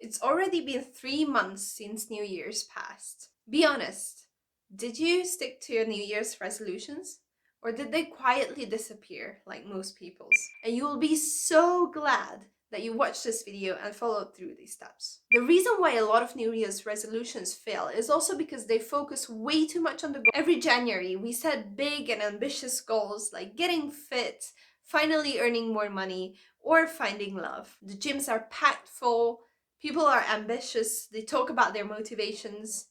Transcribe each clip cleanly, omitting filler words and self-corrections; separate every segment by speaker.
Speaker 1: It's already been 3 months since New Year's passed. Be honest, did you stick to your New Year's resolutions? Or did they quietly disappear like most people's? And you will be so glad that you watched this video and followed through these steps. The reason why a lot of New Year's resolutions fail is also because they focus way too much on the goal. Every January, we set big and ambitious goals like getting fit, finally earning more money, or finding love. The gyms are packed full, people are ambitious, they talk about their motivations,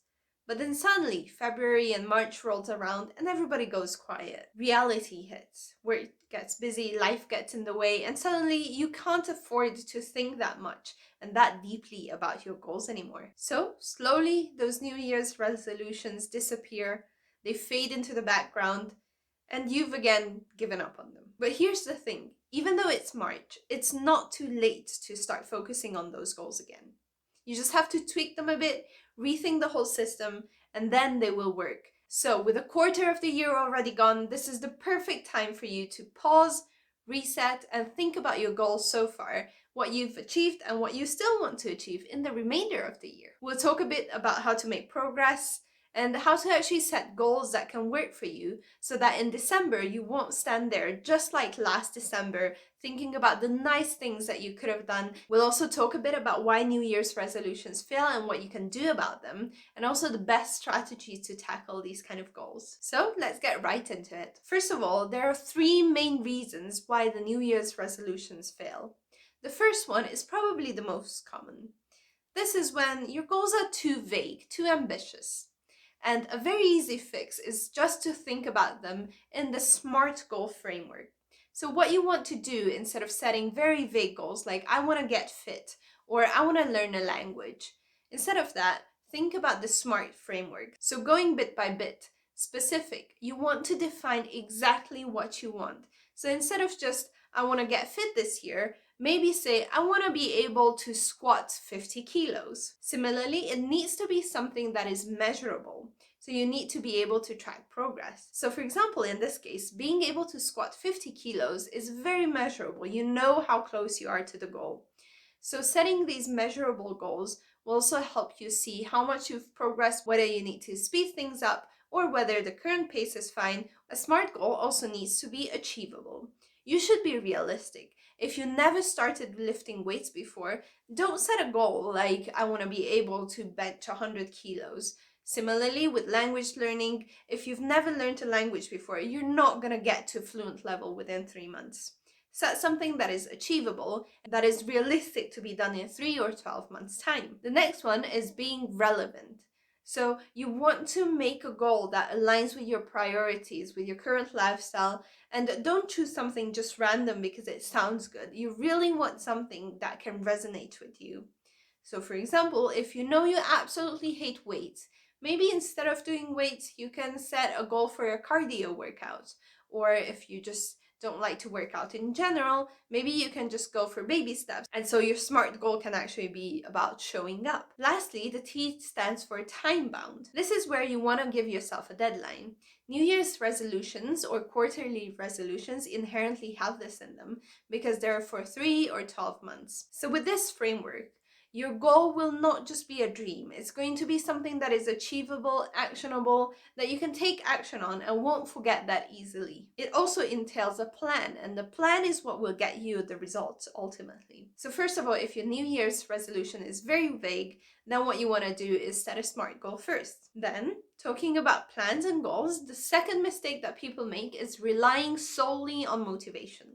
Speaker 1: but then suddenly February and March rolls around and everybody goes quiet. Reality hits. Work gets busy, life gets in the way, and suddenly you can't afford to think that much and that deeply about your goals anymore. So slowly those New Year's resolutions disappear, they fade into the background, and you've again given up on them. But here's the thing, even though it's March, it's not too late to start focusing on those goals again. You just have to tweak them a bit, rethink the whole system, and then they will work. So with a quarter of the year already gone, this is the perfect time for you to pause, reset, and think about your goals so far, what you've achieved and what you still want to achieve in the remainder of the year. We'll talk a bit about how to make progress and how to actually set goals that can work for you so that in December you won't stand there just like last December thinking about the nice things that you could have done. We'll also talk a bit about why New Year's resolutions fail and what you can do about them, and also the best strategies to tackle these kind of goals. So let's get right into it. First of all, there are 3 main reasons why the New Year's resolutions fail. The first one is probably the most common. This is when your goals are too vague, too ambitious. And a very easy fix is just to think about them in the SMART goal framework. So what you want to do instead of setting very vague goals like I want to get fit or I want to learn a language, instead of that, think about the SMART framework. So going bit by bit, specific, you want to define exactly what you want. So instead of just I want to get fit this year, maybe say, I want to be able to squat 50 kilos. Similarly, it needs to be something that is measurable. So you need to be able to track progress. So for example, in this case, being able to squat 50 kilos is very measurable. You know how close you are to the goal. So setting these measurable goals will also help you see how much you've progressed, whether you need to speed things up or whether the current pace is fine. A SMART goal also needs to be achievable. You should be realistic. If you never started lifting weights before, don't set a goal like I want to be able to bench 100 kilos. Similarly, with language learning, if you've never learned a language before, you're not going to get to fluent level within 3 months. Set something that is achievable, that is realistic to be done in 3 or 12 months' time. The next one is being relevant. So you want to make a goal that aligns with your priorities, with your current lifestyle, and don't choose something just random because it sounds good. You really want something that can resonate with you. So for example, if you know you absolutely hate weights, maybe instead of doing weights, you can set a goal for your cardio workout. Or if you just don't like to work out in general, maybe you can just go for baby steps. And so your SMART goal can actually be about showing up. Lastly, the T stands for time bound. This is where you want to give yourself a deadline. New Year's resolutions or quarterly resolutions inherently have this in them because they're for 3 or 12 months. So with this framework, your goal will not just be a dream. It's going to be something that is achievable, actionable, that you can take action on and won't forget that easily. It also entails a plan, and the plan is what will get you the results ultimately. So first of all, if your New Year's resolution is very vague, then what you want to do is set a SMART goal first. Then, talking about plans and goals, the second mistake that people make is relying solely on motivation.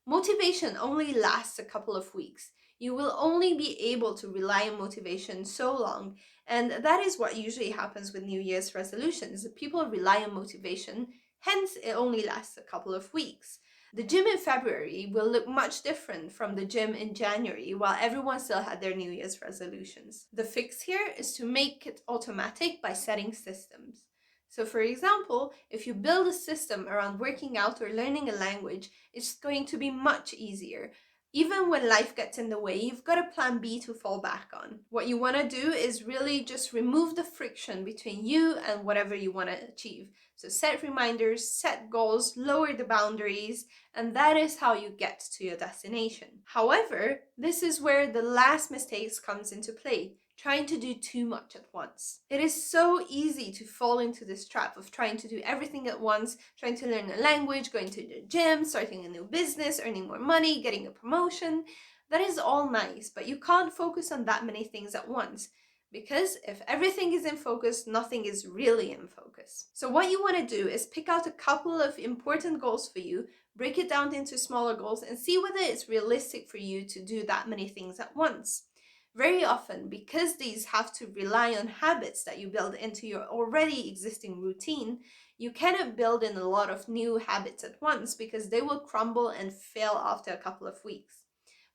Speaker 1: Motivation only lasts a couple of weeks. You will only be able to rely on motivation so long, and that is what usually happens with New Year's resolutions. People rely on motivation, hence it only lasts a couple of weeks. The gym in February will look much different from the gym in January while everyone still had their New Year's resolutions. The fix here is to make it automatic by setting systems. So for example, if you build a system around working out or learning a language, it's going to be much easier. Even when life gets in the way, you've got a plan B to fall back on. What you want to do is really just remove the friction between you and whatever you want to achieve. So set reminders, set goals, lower the boundaries, and that is how you get to your destination. However, this is where the last mistakes comes into play, trying to do too much at once. It is so easy to fall into this trap of trying to do everything at once, trying to learn a language, going to the gym, starting a new business, earning more money, getting a promotion. That is all nice, but you can't focus on that many things at once. Because if everything is in focus, nothing is really in focus. So what you want to do is pick out a couple of important goals for you, break it down into smaller goals, and see whether it's realistic for you to do that many things at once. Very often, because these have to rely on habits that you build into your already existing routine, you cannot build in a lot of new habits at once because they will crumble and fail after a couple of weeks.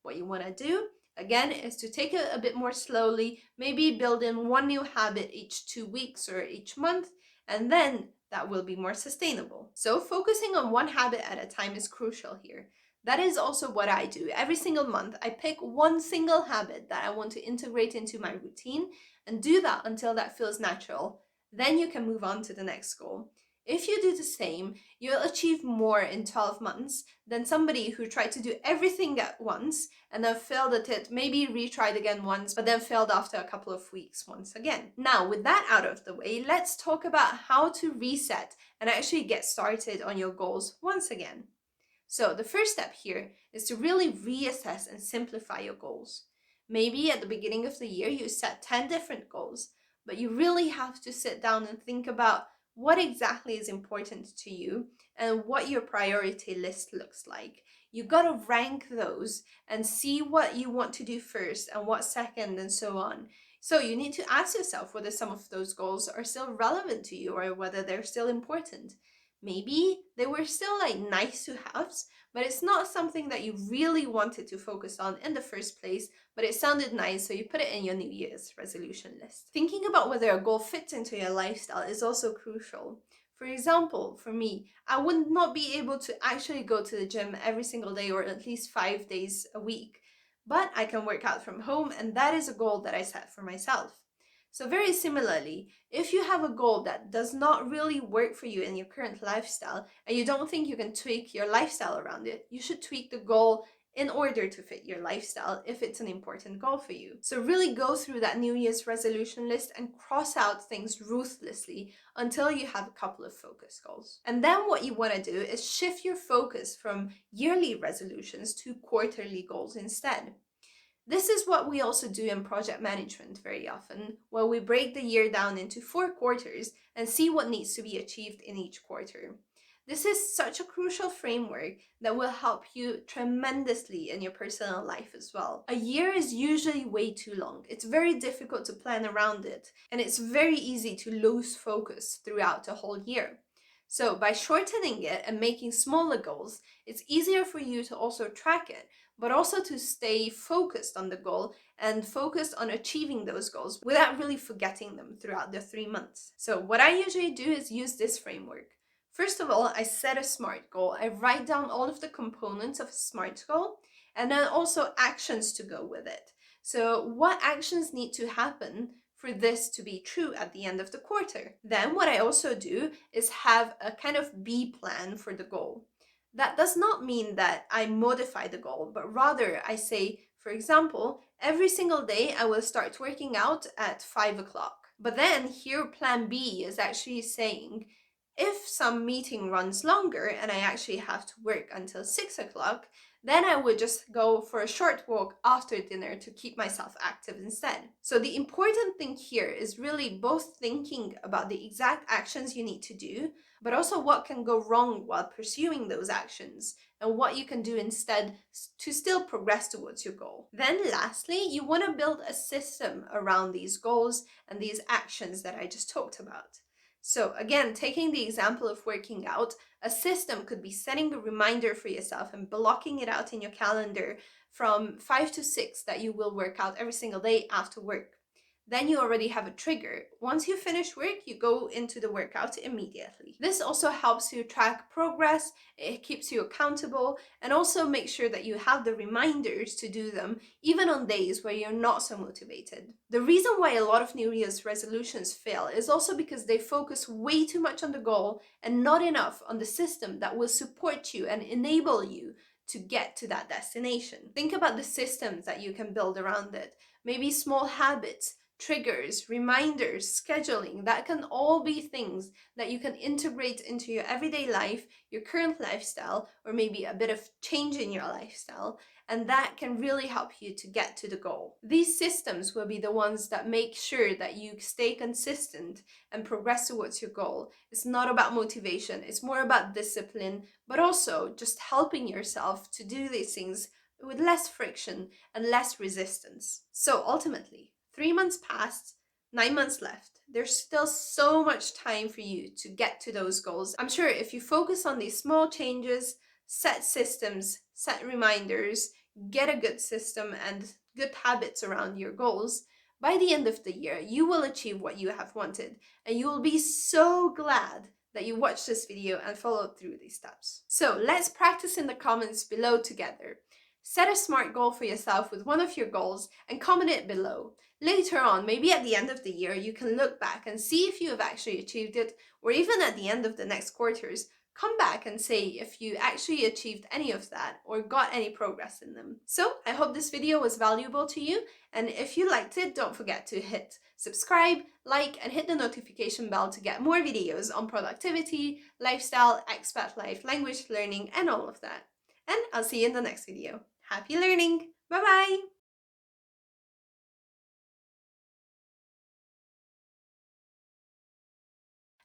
Speaker 1: What you want to do, again, is to take it a bit more slowly, maybe build in one new habit each 2 weeks or each month, and then that will be more sustainable. So focusing on one habit at a time is crucial here. That is also what I do. Every single month, I pick one single habit that I want to integrate into my routine and do that until that feels natural. Then you can move on to the next goal. If you do the same, you'll achieve more in 12 months than somebody who tried to do everything at once and then failed at it, maybe retried again once, but then failed after a couple of weeks once again. Now, with that out of the way, let's talk about how to reset and actually get started on your goals once again. So the first step here is to really reassess and simplify your goals. Maybe at the beginning of the year you set 10 different goals, but you really have to sit down and think about what exactly is important to you and what your priority list looks like. You gotta rank those and see what you want to do first and what second and so on. So you need to ask yourself whether some of those goals are still relevant to you or whether they're still important. Maybe they were still like nice to haves, but it's not something that you really wanted to focus on in the first place, but it sounded nice, so you put it in your New Year's resolution list. Thinking about whether a goal fits into your lifestyle is also crucial. For example, for me, I would not be able to actually go to the gym every single day or at least 5 days a week, but I can work out from home, and that is a goal that I set for myself. So very similarly, if you have a goal that does not really work for you in your current lifestyle and you don't think you can tweak your lifestyle around it, you should tweak the goal in order to fit your lifestyle if it's an important goal for you. So really go through that New Year's resolution list and cross out things ruthlessly until you have a couple of focus goals. And then what you want to do is shift your focus from yearly resolutions to quarterly goals instead. This is what we also do in project management very often, where we break the year down into 4 quarters and see what needs to be achieved in each quarter. This is such a crucial framework that will help you tremendously in your personal life as well. A year is usually way too long. It's very difficult to plan around it, and it's very easy to lose focus throughout a whole year. So by shortening it and making smaller goals, it's easier for you to also track it, but also to stay focused on the goal and focused on achieving those goals without really forgetting them throughout the 3 months. So what I usually do is use this framework. First of all, I set a SMART goal. I write down all of the components of a SMART goal and then also actions to go with it. So what actions need to happen for this to be true at the end of the quarter? Then what I also do is have a kind of B plan for the goal. That does not mean that I modify the goal, but rather I say, for example, every single day I will start working out at 5 o'clock. But then here plan B is actually saying, if some meeting runs longer and I actually have to work until 6 o'clock, then I would just go for a short walk after dinner to keep myself active instead. So the important thing here is really both thinking about the exact actions you need to do, but also what can go wrong while pursuing those actions and what you can do instead to still progress towards your goal. Then lastly, you want to build a system around these goals and these actions that I just talked about. So again, taking the example of working out, a system could be setting a reminder for yourself and blocking it out in your calendar from 5 to 6 that you will work out every single day after work. then you already have a trigger. Once you finish work, you go into the workout immediately. This also helps you track progress, it keeps you accountable, and also make sure that you have the reminders to do them, even on days where you're not so motivated. The reason why a lot of New Year's resolutions fail is also because they focus way too much on the goal and not enough on the system that will support you and enable you to get to that destination. Think about the systems that you can build around it. Maybe small habits, triggers, reminders, scheduling, that can all be things that you can integrate into your everyday life, your current lifestyle, or maybe a bit of change in your lifestyle, and that can really help you to get to the goal. These systems will be the ones that make sure that you stay consistent and progress towards your goal. It's not about motivation, it's more about discipline, but also just helping yourself to do these things with less friction and less resistance. So ultimately, 3 months passed, 9 months left. There's still so much time for you to get to those goals. I'm sure if you focus on these small changes, set systems, set reminders, get a good system and good habits around your goals, by the end of the year, you will achieve what you have wanted, and you will be so glad that you watched this video and followed through these steps. So let's practice in the comments below together. Set a SMART goal for yourself with one of your goals and comment it below. Later on, maybe at the end of the year, you can look back and see if you have actually achieved it, or even at the end of the next quarters, come back and say if you actually achieved any of that or got any progress in them. So I hope this video was valuable to you, and if you liked it, don't forget to hit subscribe, like, and hit the notification bell to get more videos on productivity, lifestyle, expat life, language learning, and all of that. And I'll see you in the next video. Happy learning! Bye bye!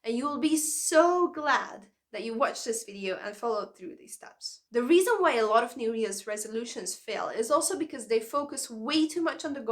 Speaker 1: And you will be so glad that you watched this video and followed through these steps. The reason why a lot of New Year's resolutions fail is also because they focus way too much on the goal